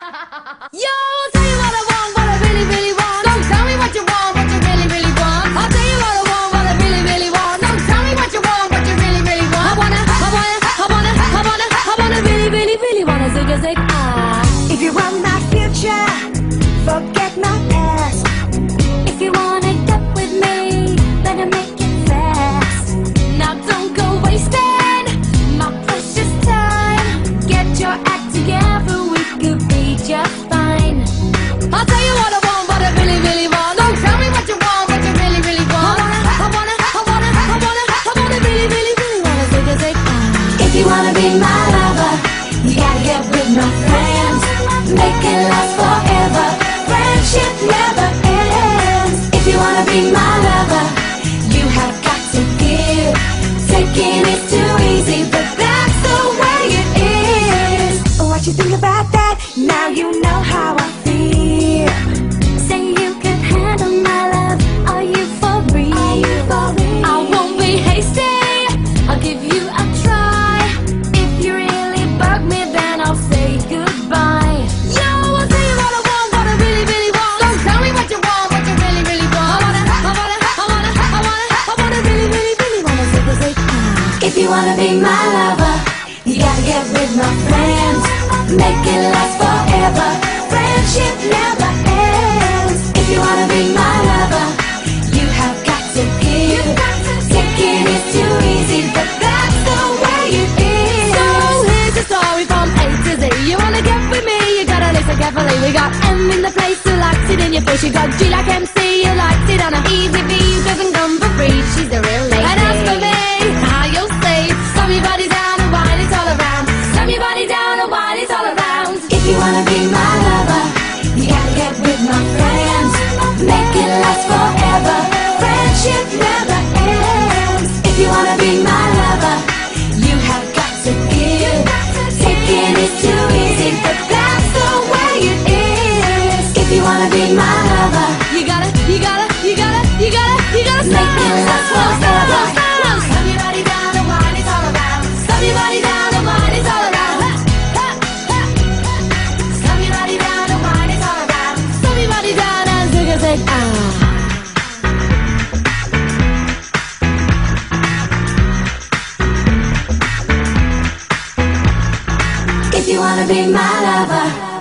Yo, I'll tell you what I want, what I really, really want. Don't tell me what you want, what you really, really want. I'll tell you what I want, what I really, really want. Don't tell me what you want, what you really, really want. I wanna really, really, really wanna zig a zig ah. If you want my future, forget my past. If you wanna get with me, better make it fast. Now don't go wasting my precious time. Get your act together, we could be just fine. I'll tell you what I want, what I really, really want. Don't tell me what you want, what you really, really want. I wanna really, really, really wanna zig a zig ah. If you wanna be my lover, you gotta get with my friends. Make it last forever. Friendship never ends. If you wanna be my lover, you have got to give. Taking is too easy, but that's the way it is. What you think about that? Now you know how I feel. Say you can handle my love. Are you for real? I won't be hasty. I'll give you a try. If you really bug me, then I'll say goodbye. Yo, I'll tell you what I want, what I really, really want. Don't tell me what you want, what you really, really want. I wanna really, really, really wanna zig a zig ah. If you wanna be my lover, you gotta get with my friends. Make it last forever. Friendship never ends. If you wanna be my lover, you have got to give. Taking is too easy, but that's the way it is. So here's the story from A to Z. You wanna get with me, you gotta listen carefully. We got M in the place who likes it in your face. You got G like MC, you likes it on a easy V, who doesn't come for free. She's the real lady. And as for me, how you'll say, slam your body down and wine it all around. Slam your body down and wine it all around. If you wanna be my lover, you gotta get with my friends. Make it last forever. Friendship never ends. If you wanna be my lover, you have got to give. Taking is too easy, but that's the way it is. If you wanna be my lover, You gotta make it last forever. Slam your body down and wine it all around. Slam your body down and wine it all around. Slam your body down and wine it all around. Slam your body down and zig a zig ah. If you wanna be my lover,